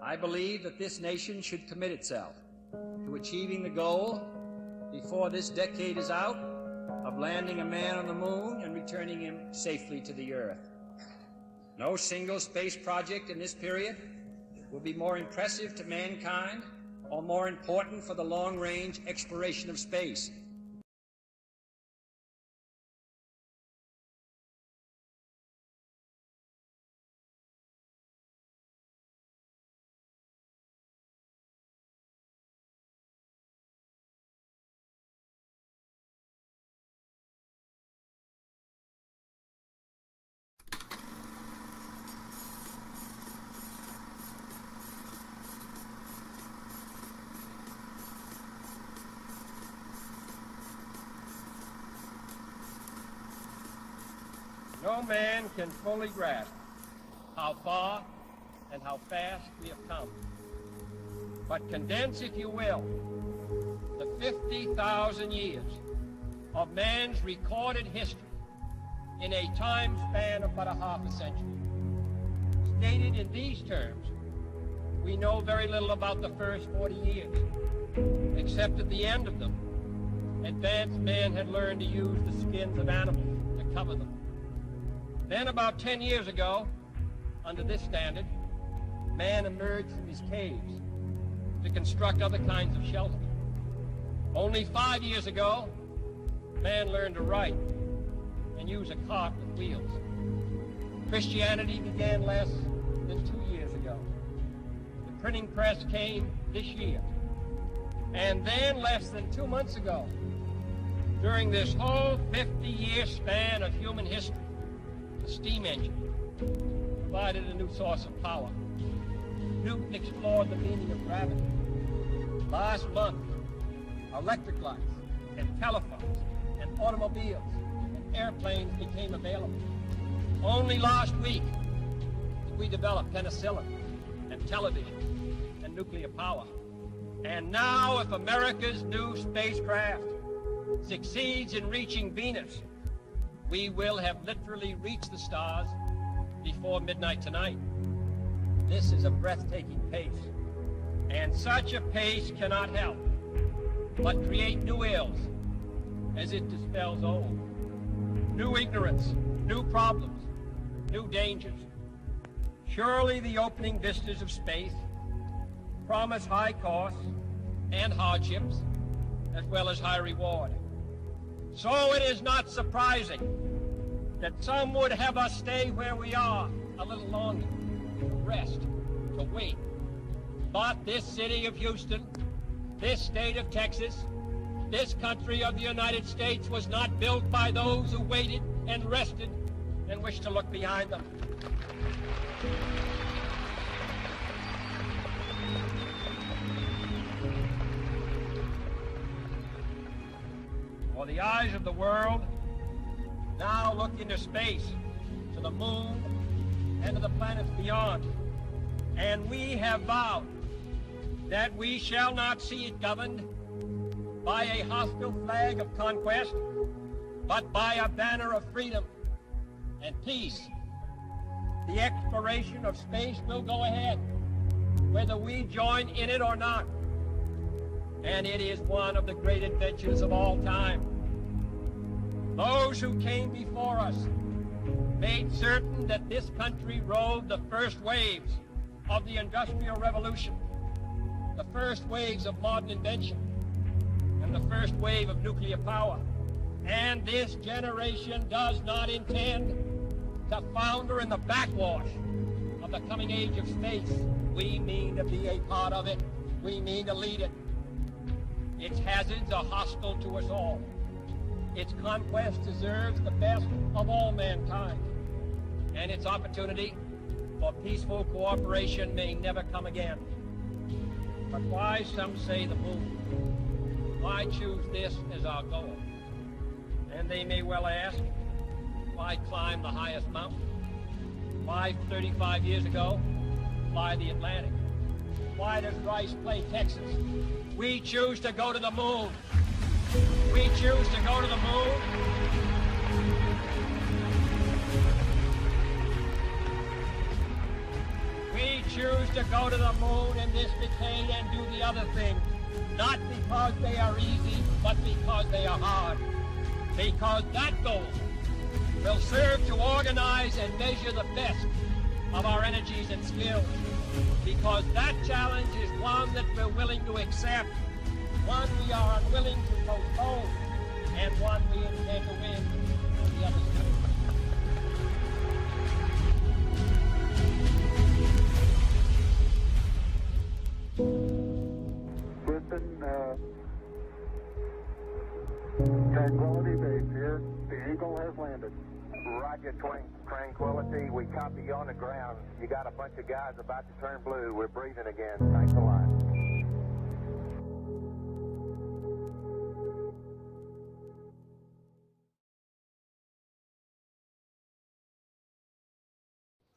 I believe that this nation should commit itself to achieving the goal, before this decade is out, of landing a man on the moon and returning him safely to the Earth. No single space project in this period will be more impressive to mankind or more important for the long-range exploration of space. No man can fully grasp how far and how fast we have come. But condense, if you will, the 50,000 years of man's recorded history in a time span of but a half a century. Stated in these terms, we know very little about the first 40 years, except at the end of them, advanced man had learned to use the skins of animals to cover them. Then about 10 years ago, under this standard, man emerged from his caves to construct other kinds of shelter. Only 5 years ago, man learned to write and use a cart with wheels. Christianity began less than 2 years ago. The printing press came this year. And then less than 2 months ago, during this whole 50-year span of human history, the steam engine provided a new source of power. Newton explored the meaning of gravity. Last month, electric lights and telephones and automobiles and airplanes became available. Only last week did we develop penicillin and television and nuclear power. And now, if America's new spacecraft succeeds in reaching Venus, we will have literally reached the stars before midnight tonight. This is a breathtaking pace, and such a pace cannot help but create new ills as it dispels old. New ignorance, new problems, new dangers. Surely the opening vistas of space promise high costs and hardships, as well as high reward. So it is not surprising that some would have us stay where we are a little longer, to rest, to wait. But this city of Houston, this state of Texas, this country of the United States was not built by those who waited and rested and wished to look behind them. For the eyes of the world now look into space, to the moon, and to the planets beyond. And we have vowed that we shall not see it governed by a hostile flag of conquest, but by a banner of freedom and peace. The exploration of space will go ahead, whether we join in it or not. And it is one of the great adventures of all time. Those who came before us made certain that this country rode the first waves of the Industrial Revolution, the first waves of modern invention, and the first wave of nuclear power. And this generation does not intend to founder in the backwash of the coming age of space. We mean to be a part of it. We mean to lead it. Its hazards are hostile to us all. Its conquest deserves the best of all mankind. And its opportunity for peaceful cooperation may never come again. But why, some say, the moon? Why choose this as our goal? And they may well ask, why climb the highest mountain? Why, 35 years ago, fly the Atlantic? Why does Rice play Texas? We choose to go to the moon. We choose to go to the moon. We choose to go to the moon in this decade and do the other thing, not because they are easy, but because they are hard. Because that goal will serve to organize and measure the best of our energies and skills. Because that challenge is one that we're willing to accept, one we are unwilling to postpone, and one we intend to win on the other side. Houston, Tranquility Base here. The Eagle has landed. Roger, Tranquility. We copy you on the ground. You got a bunch of guys about to turn blue. We're breathing again. Thanks a lot.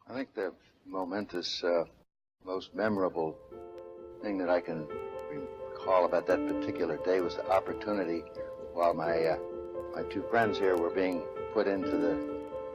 I think the momentous, most memorable thing that I can recall about that particular day was the opportunity while my two friends here were being put into the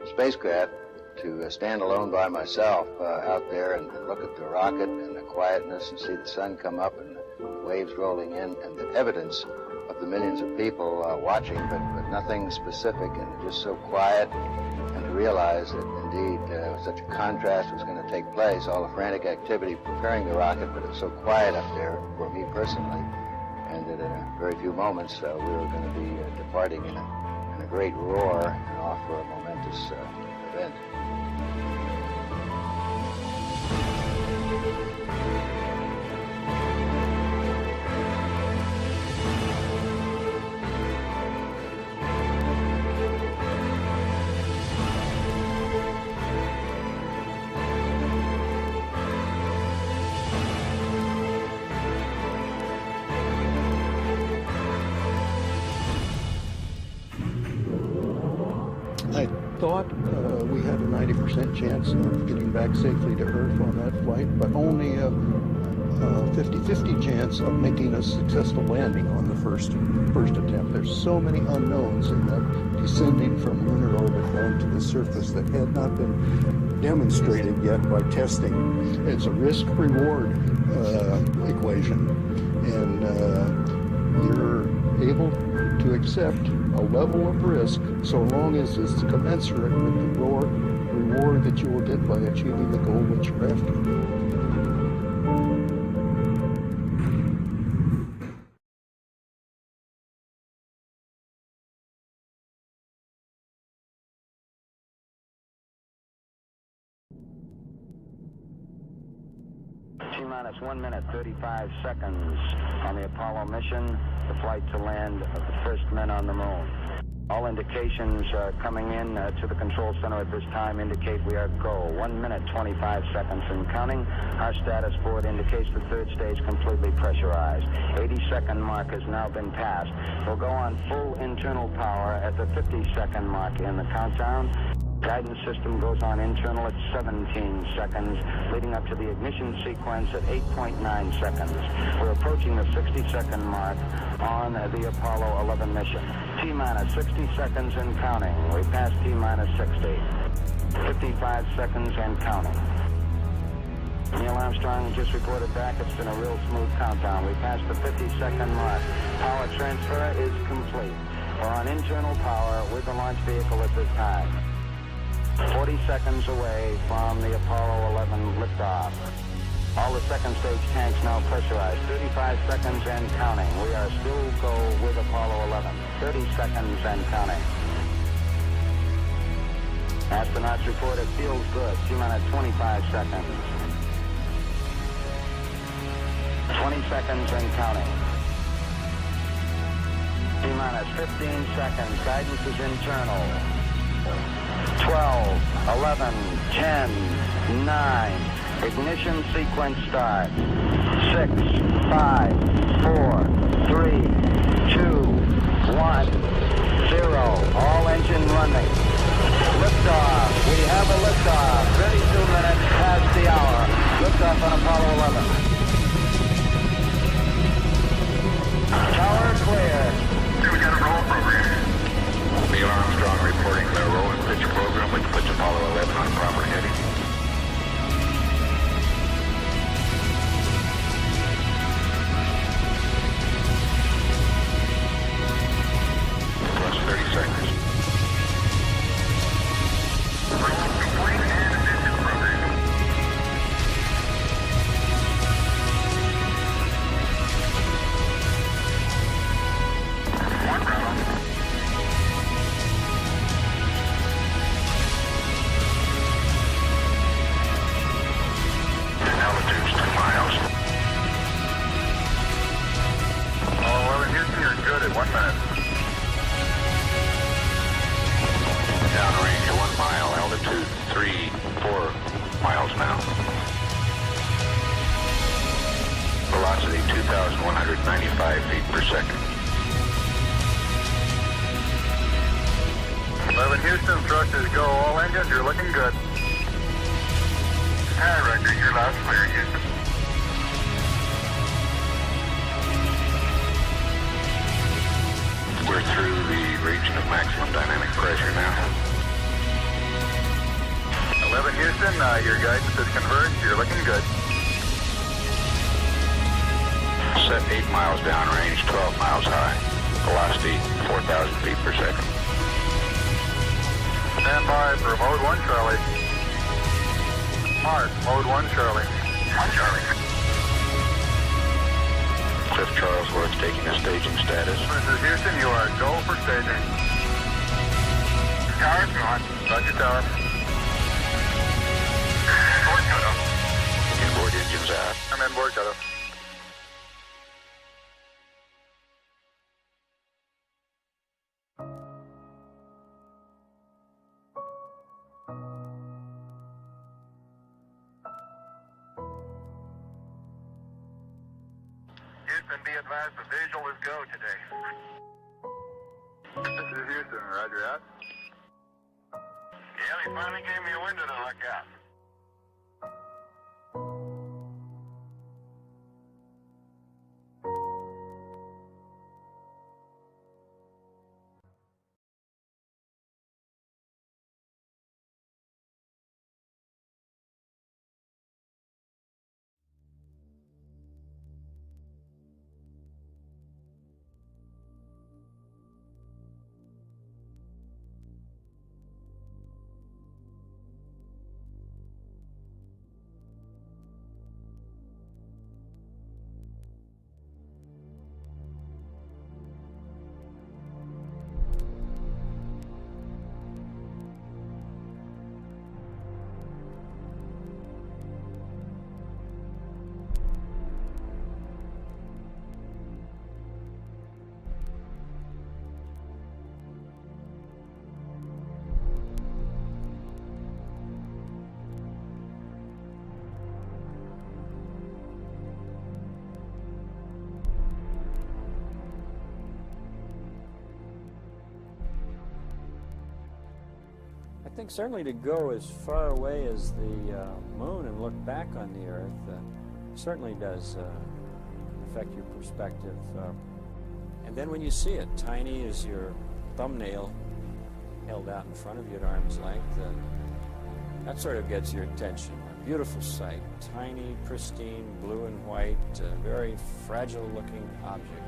spacecraft to stand alone by myself out there and look at the rocket and the quietness and see the sun come up and the waves rolling in and the evidence of the millions of people watching, but nothing specific, and just so quiet, and to realize that indeed such a contrast was going to take place, all the frantic activity preparing the rocket, but it's so quiet up there for me personally, and that in a very few moments we were going to be departing in a great roar and off for a momentous event. I thought we had a 90% chance of getting back safely to Earth on that flight, but only a 50-50 chance of making a successful landing on the first attempt. There's so many unknowns in that descending from lunar orbit down to the surface that had not been demonstrated yet by testing. It's a risk-reward equation, and you're able to accept a level of risk so long as it's commensurate with the reward that you will get by achieving the goal that you're after. T-minus 1 minute, 35 seconds on the Apollo mission, the flight to land of the first men on the moon. All indications coming in to the control center at this time indicate we are go. 1 minute, 25 seconds and counting. Our status board indicates the third stage completely pressurized. 80-second mark has now been passed. We'll go on full internal power at the 50-second mark in the countdown. Guidance system goes on internal at 17 seconds, leading up to the ignition sequence at 8.9 seconds. We're approaching the 60-second mark on the Apollo 11 mission. T-minus 60 seconds and counting. We passed T-minus 60. 55 seconds and counting. Neil Armstrong just reported back. It's been a real smooth countdown. We passed the 50-second mark. Power transfer is complete. We're on internal power with the launch vehicle at this time. 40 seconds away from the Apollo 11 liftoff. All the second stage tanks now pressurized. 35 seconds and counting. We are still go with Apollo 11. 30 seconds and counting. Astronauts report it feels good. T-minus 25 seconds. 20 seconds and counting. T-minus 15 seconds. Guidance is internal. 12, 11, 10, 9. Ignition sequence start. 6, 5, 4, 3, 2, 1, 0. All engine running. Liftoff. We have a liftoff. 32 minutes past the hour. Liftoff on Apollo 11. Tower clear. We got a roll program. Neil Armstrong reporting the roll and pitch program, which puts Apollo 11 on proper heading. altitude's 2 miles. Apollo 11 Houston, you're good at 1 minute. Downrange 1 mile, altitude 4 miles now. Velocity 2,195 feet per second. 11 Houston, thrusters go. All engines, you're looking good. Hi, Roger. You're loud and clear, Houston. We're through the region of maximum dynamic pressure now. 11 Houston, your guidance is converged. You're looking good. Set 8 miles downrange, 12 miles high. Velocity 4,000 feet per second. Stand by for mode 1, Charlie. Mark, mode 1, Charlie. 1 Charlie. Cliff Charlesworth taking a staging status. This is Houston, you are go for staging. Tower's gone. Roger, tower. Board cutoff. Inboard engines out. I'm in board cutoff. Houston, be advised the visual is go today. This is Houston, roger out. Yeah, they finally gave me a window to look out. I think certainly to go as far away as the moon and look back on the Earth certainly does affect your perspective. And then when you see it, tiny as your thumbnail held out in front of you at arm's length, that sort of gets your attention. A beautiful sight, tiny, pristine, blue and white, very fragile-looking object,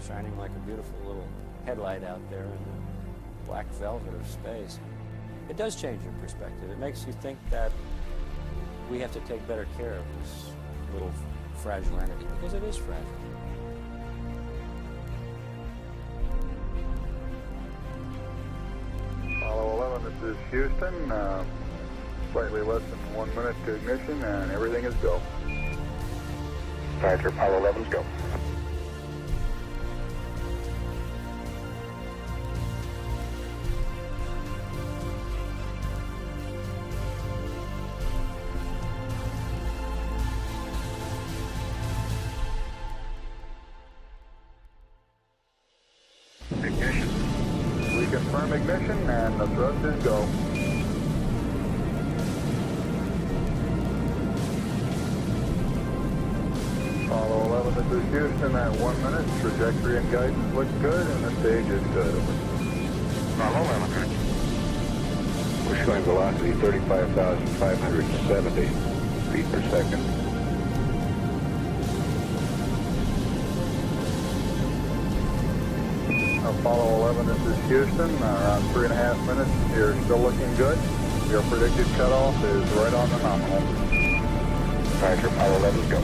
shining like a beautiful little headlight out there in the black velvet of space. It does change your perspective. It makes you think that we have to take better care of this little fragile entity, because it is fragile. Apollo 11, this is Houston. Slightly less than 1 minute to ignition, and everything is go. Roger, Apollo 11's go. Ignition. We confirm ignition, and the thrust is go. Apollo 11, this is Houston at 1 minute. Trajectory and guidance look good, and the stage is good. Apollo 11. We're showing velocity 35,570 feet per second. Apollo 11, this is Houston. Around 3.5 minutes. You're still looking good. Your predicted cutoff is right on the nominal. Roger, Apollo 11's go.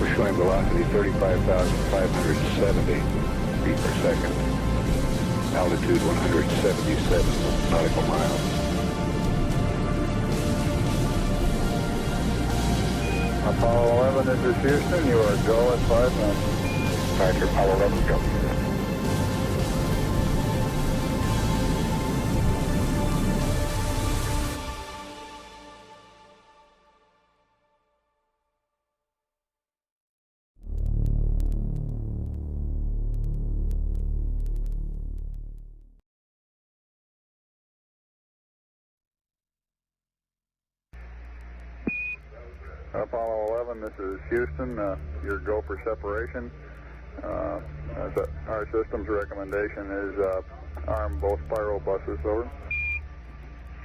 We're showing velocity 35,570 feet per second. altitude 177 nautical miles. Apollo 11, this is Houston. You are go at 5 minutes. Roger, Apollo 11, go. Apollo 11, this is Houston. Your go for separation. Our system's recommendation is arm both spiral buses, over.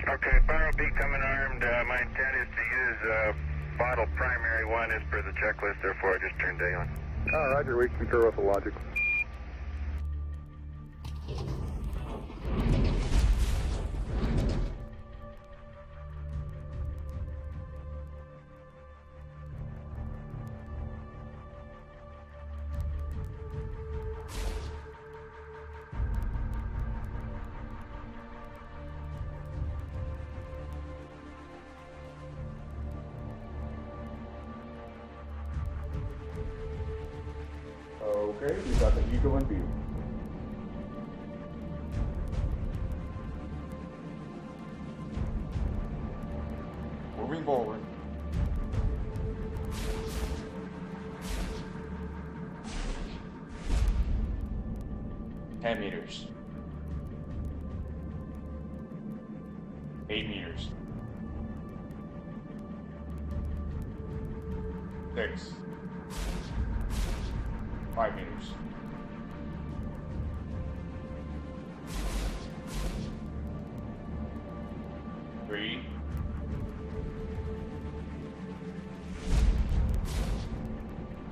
Okay, spiral B coming armed. My intent is to use bottle primary one as per the checklist, therefore I just turned day on. Roger, we concur with the logic. Okay, we've got the Eagle in view. Moving forward. meters. 8 meters. 6. 5 meters. 3.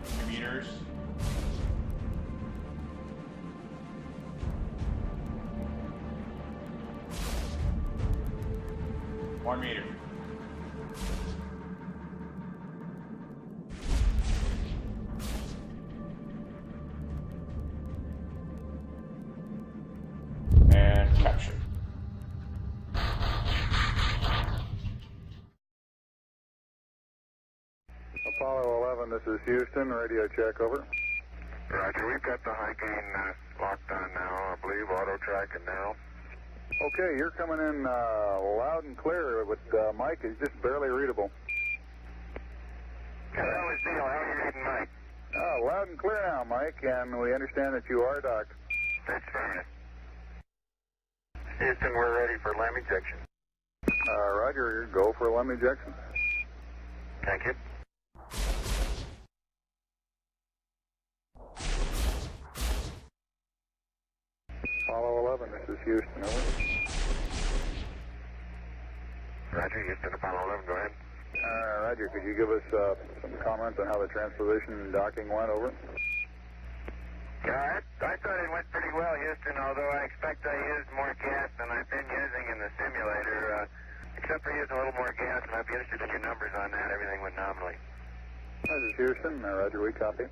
2 meters. 1 meter. And capture. Apollo 11, this is Houston. Radio check, over. Roger, we've got the high gain locked on now, I believe. Auto tracking now. Okay, you're coming in loud and clear, but Mike is just barely readable. Hello, it's Neil. How are you reading, Mike? Loud and clear now, Mike, and we understand that you are docked. That's fine. Houston, we're ready for LEM ejection. Roger, go for LEM ejection. Thank you. Apollo 11, this is Houston, over. Roger, Houston, Apollo 11, go ahead. Roger, could you give us some comments on how the transposition and docking went, over? Yeah, I thought it went pretty well, Houston, although I expect I used more gas than I've been using in the simulator. Except for using a little more gas, and I'd be interested in your numbers on that. Everything went nominally. This is Houston. Roger, we copy.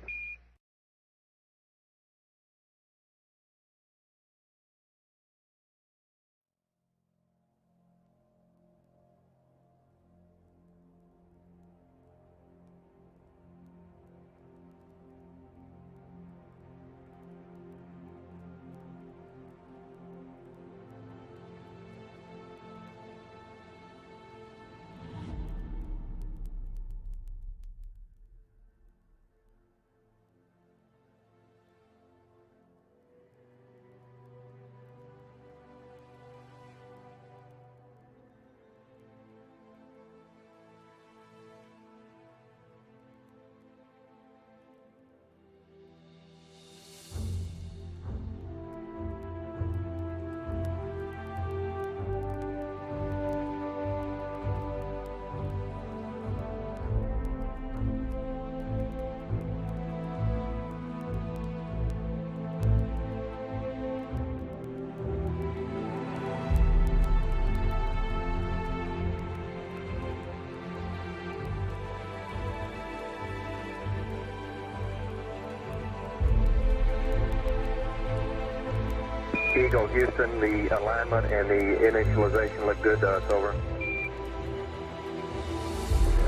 Eagle Houston, the alignment and the initialization look good to us, over.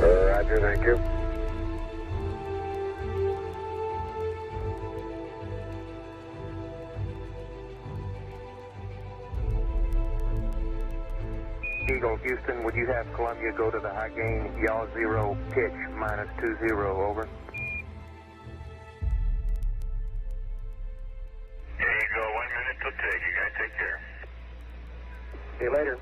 Roger, thank you. Eagle Houston, would you have Columbia go to the high gain, yaw 0, pitch -20, over? There you go, 1 minute till take. You guys take care. See you later.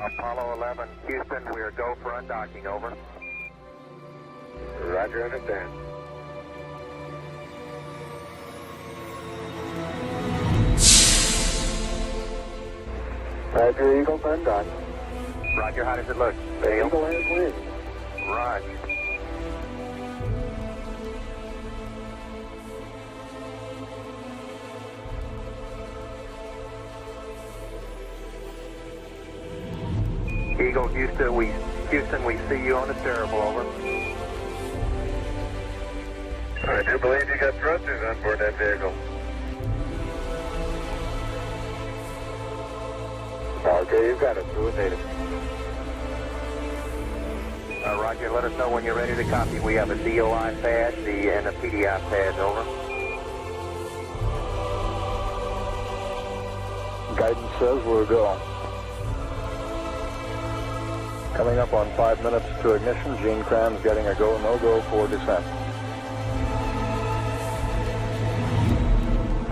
Apollo 11, Houston, we are go for undocking, over. Roger, understand. Roger, Eagle, undock. Roger, how does it look? The Eagle has wind. Roger. Eagle, Houston, we see you on the steerable, over. I do believe you got thrusters on board that vehicle. Okay, you've got it. Do it, native. Roger, let us know when you're ready to copy. We have a DOI pad and a PDI pad, over. Guidance says we're go. Coming up on 5 minutes to ignition, Gene Kran's getting a go, no-go for descent.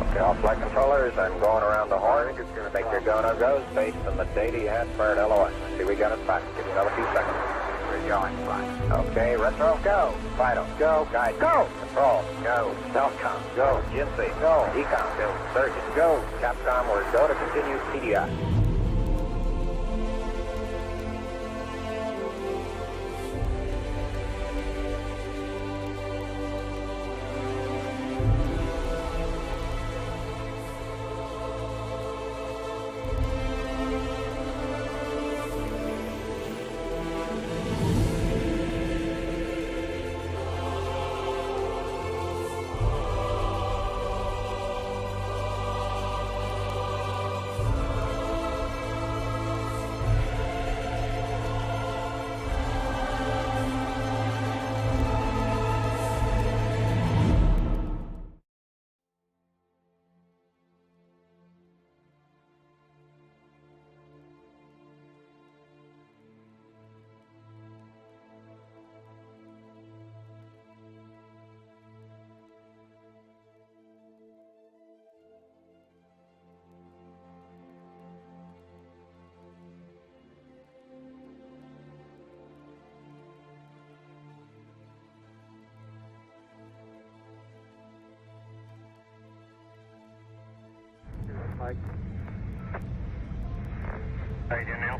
Okay, all flight controllers, I'm going around the horn. It's going to make your go, no-goes based on the data you had for an LOS. See, we got it back. Give me another few seconds. We're going, fine. Okay, retro, go. Fido, go. Guide, go. Control, go. Telcom, go. Ginsey, go. Ecom, go. Surgeon, go. Capcom, we're go to continue PDI. Mike. How you doing, Neil?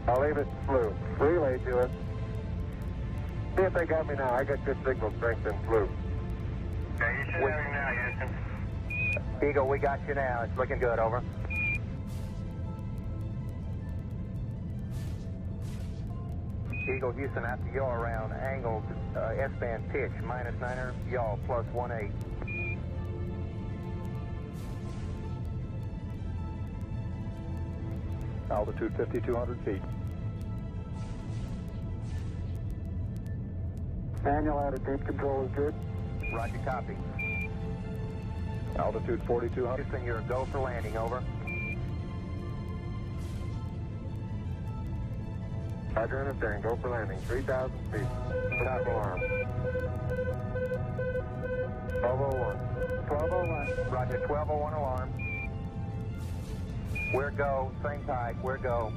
I'll leave it blue. Relay to us. See if they got me now. I got good signal strength in blue. Okay, you should have him now, Houston. Eagle, we got you now. It's looking good, over. Eagle, Houston, after yaw around, angled S-band pitch, -9er, yaw, +18. Altitude 5,200 feet. Manual attitude control is good. Roger, copy. Altitude 4,200. Houston, you're a go for landing, over. Roger, understand. Go for landing. 3,000 feet. Stop alarm. 1201. 1201. Roger, 1201 alarm. We're go. Same type. We're go.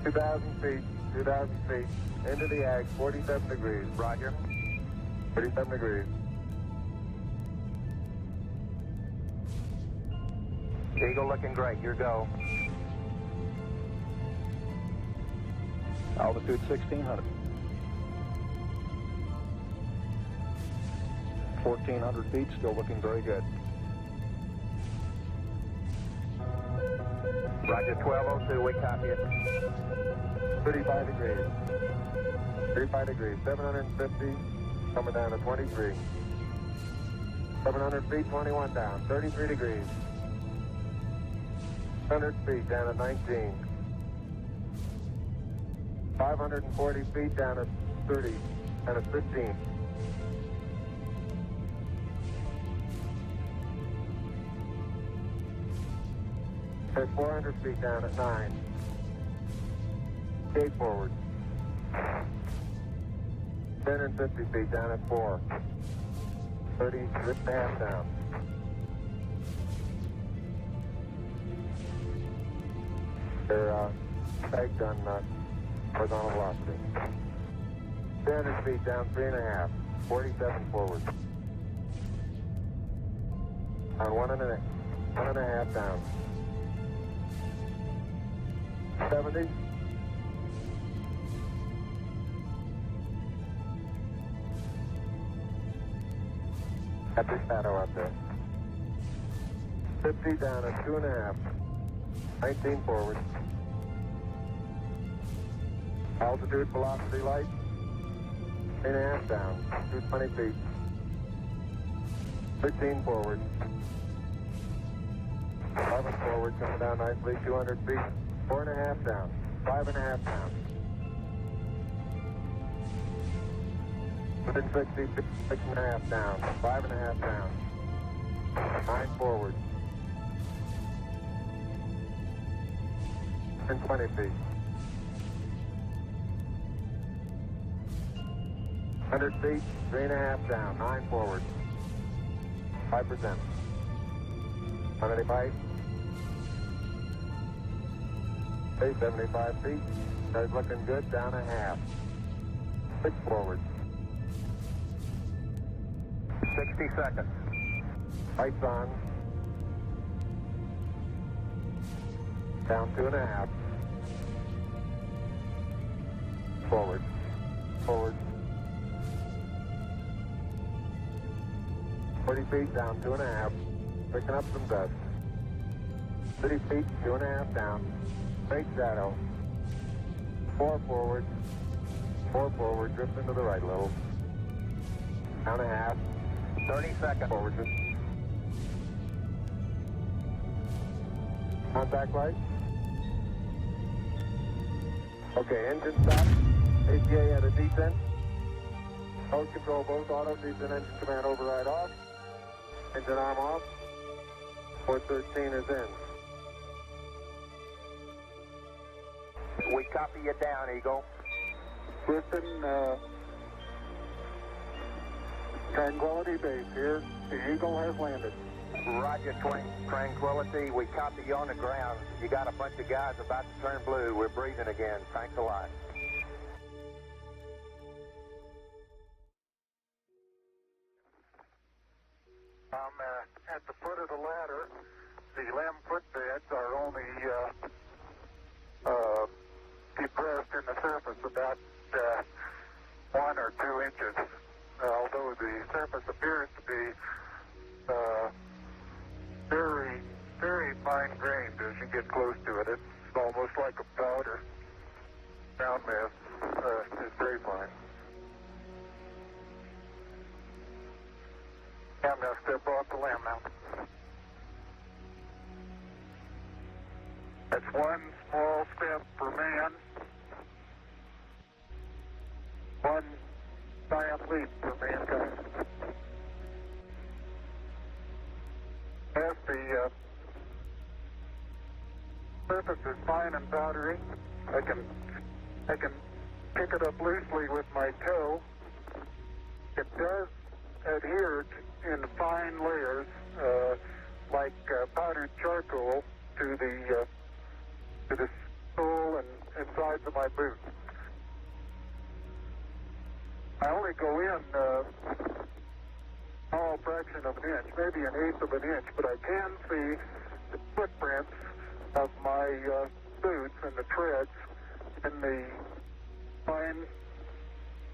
2,000 feet. 2,000 feet. Into the ag. 47 degrees. Roger. 47 degrees. Eagle looking great. Your go. Altitude 1,600. 1,400 feet, still looking very good. Roger, 1202, we copy it. 35 degrees. 35 degrees, 750, coming down to 23. 700 feet, 21 down, 33 degrees. 100 feet, down to 19. 540 feet, down to 30, down to 15. At 400 feet, down at 9. Gate forward. 1050 feet, down at 4. 30, zip and a half down. They're pegged on horizontal velocity. 300 feet down, 3.5. 47 forward. On 1.5 down. 70. At the shadow out there. 50 down at 2.5. 19 forward. Altitude, velocity, light. 8.5 down. 220 feet. 13 forward. 11 forward, coming down nicely. 200 feet. 4.5 down. 5.5 down. Within 60 feet, 6.5 down. 5.5 down. 9 forward. And 20 feet. 100 feet, 3.5 down. 9 forward. 5%. 185. 75 feet. That's looking good. Down a half. 6 forward. 60 seconds. Lights on. Down 2.5. Forward. Forward. 40 feet down 2.5. Picking up some dust. 30 feet, 2.5 down. Straight shadow. 4 forward. 4 forward. Drifting to the right a little. Down a half. 30 seconds. Forward. Contact light. Okay, engine stop. ATA at a descent. Mode control both auto. Descent engine command override off. Engine arm off. 413 is in. We copy you down, Eagle. Houston, Tranquility Base here. The Eagle has landed. Roger, Tranquility. We copy you on the ground. You got a bunch of guys about to turn blue. We're breathing again. Thanks a lot. I'm at the foot of the ladder. The LEM footbeds are only depressed in the surface about 1 or 2 inches, although the surface appears to be very, very fine-grained as you get close to it. It's almost like a powder. Ground mass is very fine. I'm going to step off the LEM now. That's one small step for man, one giant leap for mankind. As the surface is fine and powdery, I can pick it up loosely with my toe. It does adhere in fine layers, like powdered charcoal, to the sole and sides of my boot. I only go in a small fraction of an inch, maybe an eighth of an inch, but I can see the footprints of my boots and the treads in the fine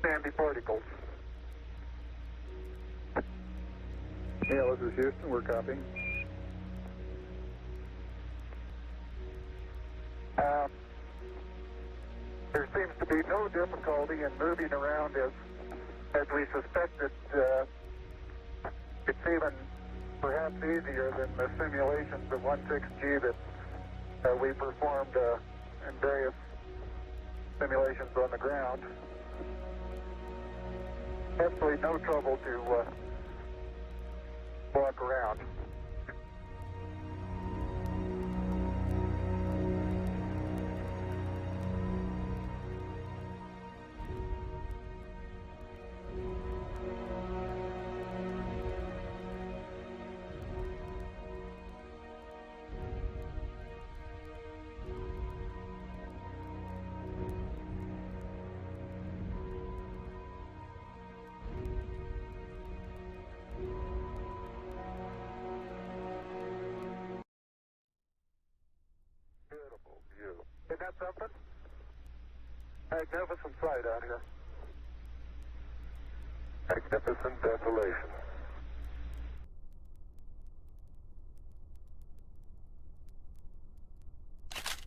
sandy particles. Yeah, this is Houston. We're copying. There seems to be no difficulty in moving around as we suspected. It's even perhaps easier than the simulations of 16G that we performed in various simulations on the ground. Absolutely no trouble to walk around. Beautiful view. Isn't that something? Magnificent sight out here. Magnificent desolation.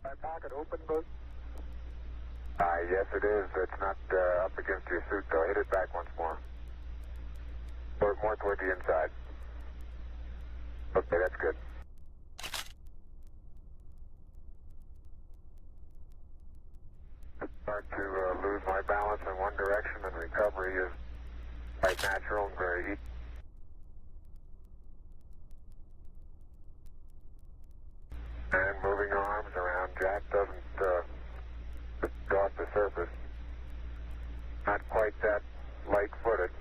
My pocket open, bud? Yes, it is. It's not up against your suit, though. Hit it back once more. More toward the inside. Okay, that's good. Start to lose my balance in one direction, and recovery is quite natural and very easy. And moving arms around, Jack doesn't go off the surface. Not quite that light-footed.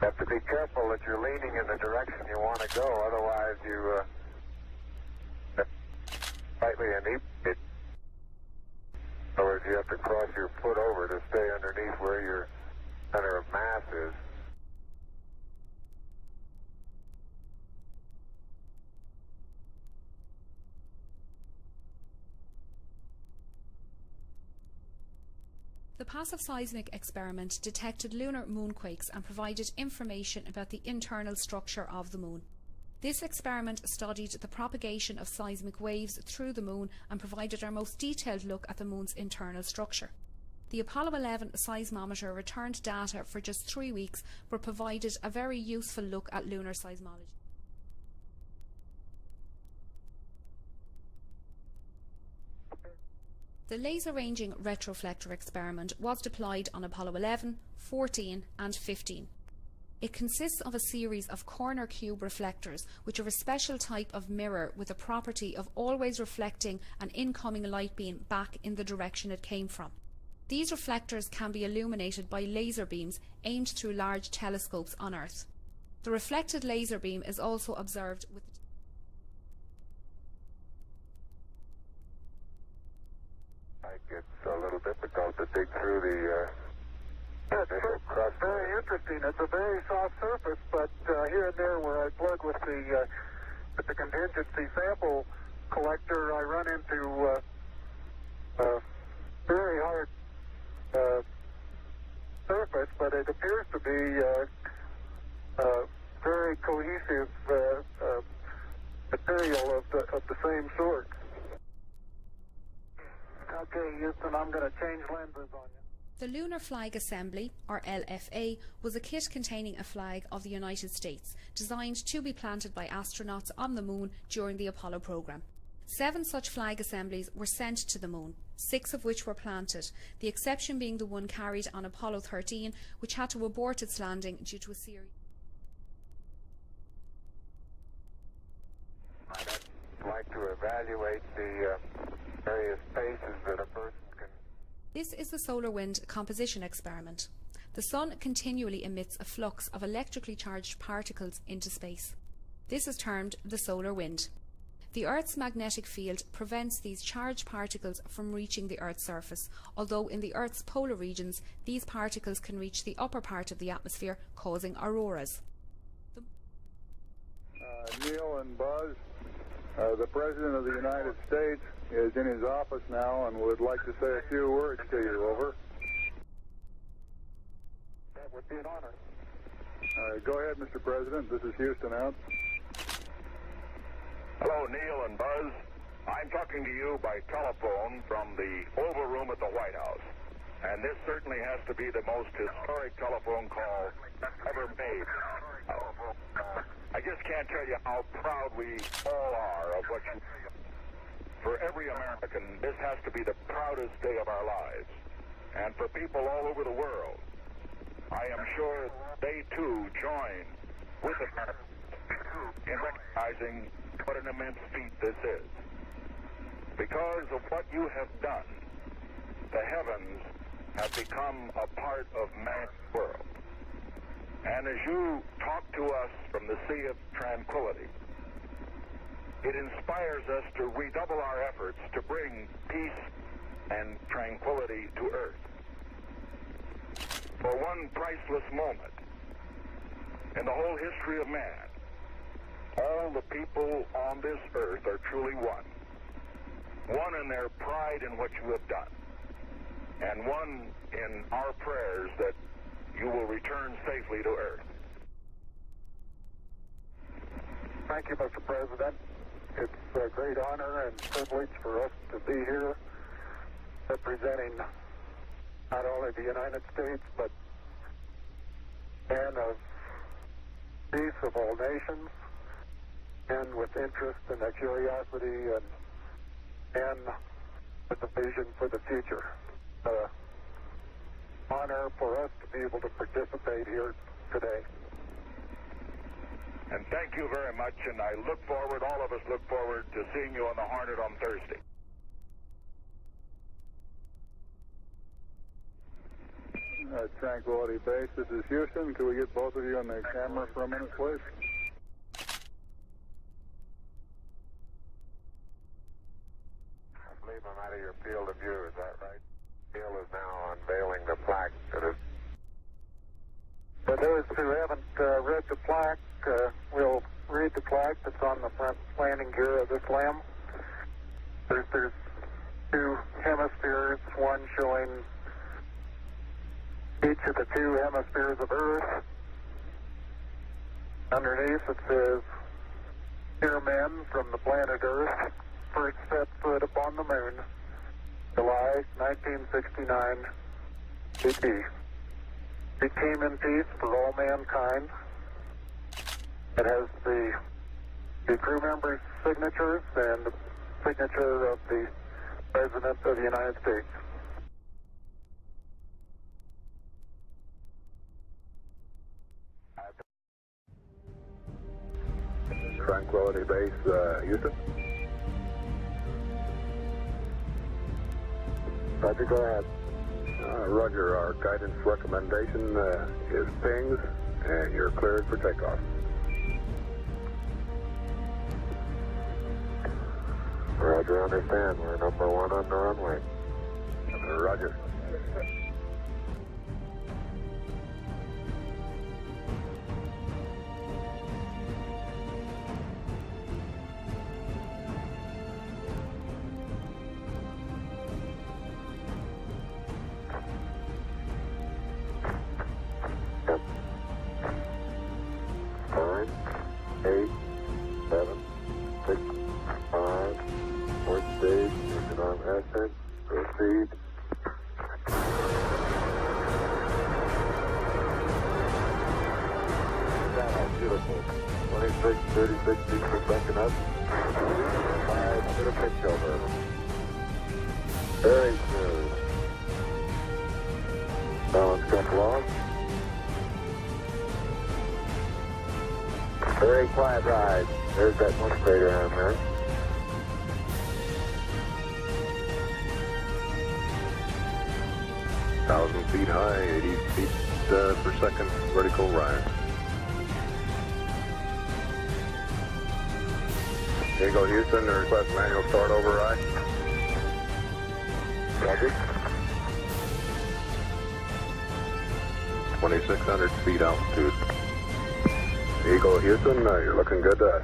Have to be careful that you're leaning in the direction you want to go, otherwise you slightly inebriated. In other words, you have to cross your foot over to stay underneath where your center of mass is. The passive seismic experiment detected lunar moonquakes and provided information about the internal structure of the moon. This experiment studied the propagation of seismic waves through the moon and provided our most detailed look at the moon's internal structure. The Apollo 11 seismometer returned data for just 3 weeks, but provided a very useful look at lunar seismology. The laser ranging retroflector experiment was deployed on Apollo 11, 14 and 15. It consists of a series of corner cube reflectors, which are a special type of mirror with the property of always reflecting an incoming light beam back in the direction it came from. These reflectors can be illuminated by laser beams aimed through large telescopes on Earth. The reflected laser beam is also observed with It's a little difficult to dig through the initial crust. Very interesting. It's a very soft surface, but here and there where I plug with the contingency sample collector, I run into very hard surface, but it appears to be very cohesive material of the same sort. Okay, Houston, I'm going to change lenses on you. The Lunar Flag Assembly, or LFA, was a kit containing a flag of the United States, designed to be planted by astronauts on the moon during the Apollo program. 7 such flag assemblies were sent to the moon, 6 of which were planted, the exception being the one carried on Apollo 13, which had to abort its landing due to a series. I'd like to evaluate the various spaces that a person can... This is the solar wind composition experiment. The Sun continually emits a flux of electrically charged particles into space. This is termed the solar wind. The Earth's magnetic field prevents these charged particles from reaching the Earth's surface, although in the Earth's polar regions these particles can reach the upper part of the atmosphere, causing auroras. Neil and Buzz, The President of the United States is in his office now and would like to say a few words to you. Over. That would be an honor. Go ahead, Mr. President. This is Houston out. Hello, Neil and Buzz. I'm talking to you by telephone from the Oval Room at the White House. And this certainly has to be the most historic telephone call ever made. I just can't tell you how proud we all are of what you... For every American, this has to be the proudest day of our lives. And for people all over the world, I am sure they too join with America in recognizing what an immense feat this is. Because of what you have done, the heavens have become a part of man's world. And as you talk to us from the Sea of Tranquility, it inspires us to redouble our efforts to bring peace and tranquility to Earth. For one priceless moment in the whole history of man, all the people on this earth are truly one. One in their pride in what you have done, and one in our prayers that you will return safely to Earth. Thank you, Mr. President. It's a great honor and privilege for us to be here representing not only the United States, but men of peace of all nations, and with interest and a curiosity and with a vision for the future. Honor for us to be able to participate here today. And thank you very much, and I look forward, all of us look forward to seeing you on the Hornet on Thursday. Tranquility Base, this is Houston. Could we get both of you on the camera for a minute, please? I believe I'm out of your field of view, is that right? Neil is now unveiling the plaque that is... For those who haven't read the plaque, we'll read the plaque that's on the front landing gear of this LEM. There's two hemispheres, one showing each of the two hemispheres of Earth. Underneath it says, "Dear men from the planet Earth, first set foot upon the moon, July 1969, BT. We came in peace for all mankind." It has the crew members' signatures and the signature of the President of the United States. Tranquility Base, Houston. Roger, go ahead. Roger, our guidance recommendation is pings, and you're cleared for takeoff. Roger, understand. We're number one on the runway. Roger. Proceed. Beautiful. 26, 36 feet per second up. 5 to pitch over. Very smooth. Balance come along. Very quiet ride. There's that one crater on there. Feet high, 80 feet per second vertical rise. Here you go, Houston. Request manual start override. Roger. 2,600 feet altitude. Here you go, Houston. You're looking good to us.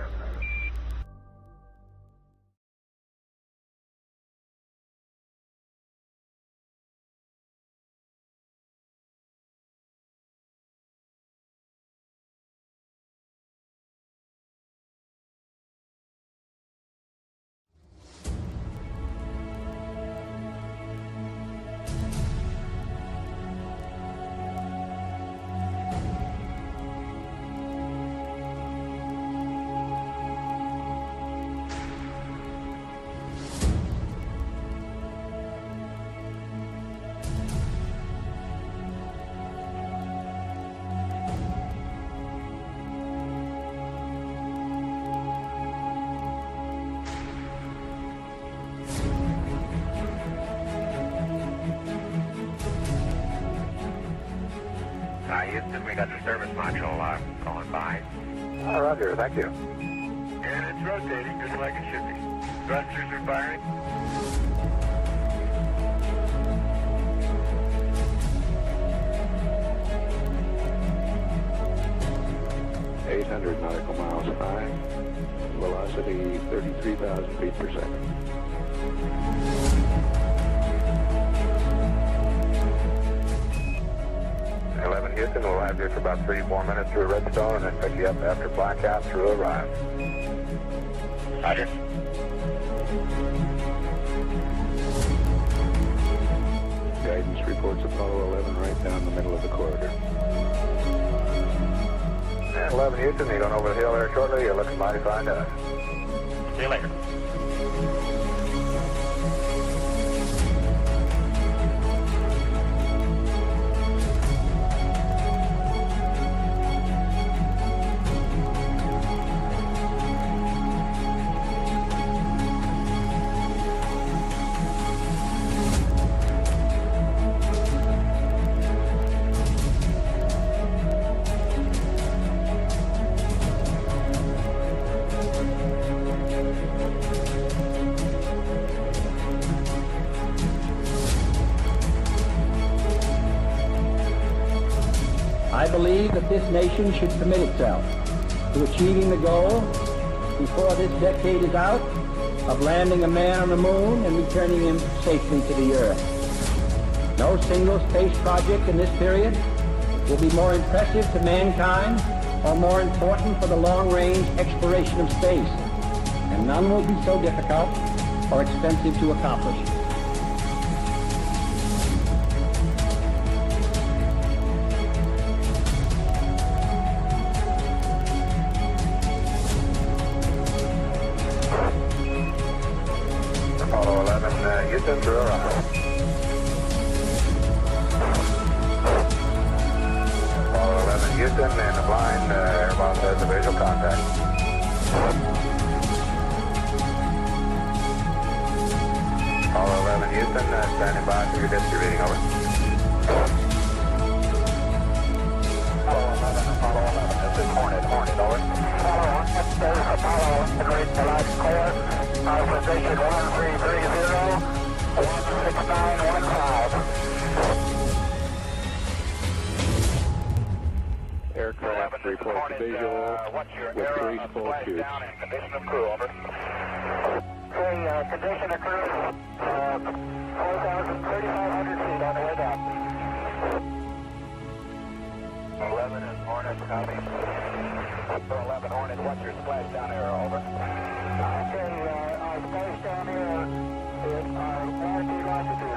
Houston, we got the service module going by. Roger, thank you. And it's rotating just like it should be. Thrusters are firing. 800 nautical miles high, velocity 33,000 feet per second. Houston, we'll have you for about 3-4 minutes through Redstone and then pick you up after blackout through Arrive. Roger. Guidance reports Apollo 11 right down the middle of the corridor. And 11 Houston, you're going over the hill there shortly. You're looking mighty fine to us. See you later. I believe that this nation should commit itself to achieving the goal, before this decade is out, of landing a man on the moon and returning him safely to the Earth. No single space project in this period will be more impressive to mankind or more important for the long-range exploration of space, and none will be so difficult or expensive to accomplish. Apollo 11, Houston, through Arrive. Apollo 11, Houston, and the blind airboss has a visual contact. Apollo 11, Houston, standing by for your history reading, over. Apollo 11, this is Hornet, over. Apollo 11, this is Apollo 11, read the last clear. Position 1330, 16915. Aircraft reports visual with 3 full tubes. Condition of crew, over. Condition of crew, 3,500 feet on the way down. 11 is Hornet, copy. 11 Hornet, what's your splashdown error, over? Okay, our splashdown error is our latitude,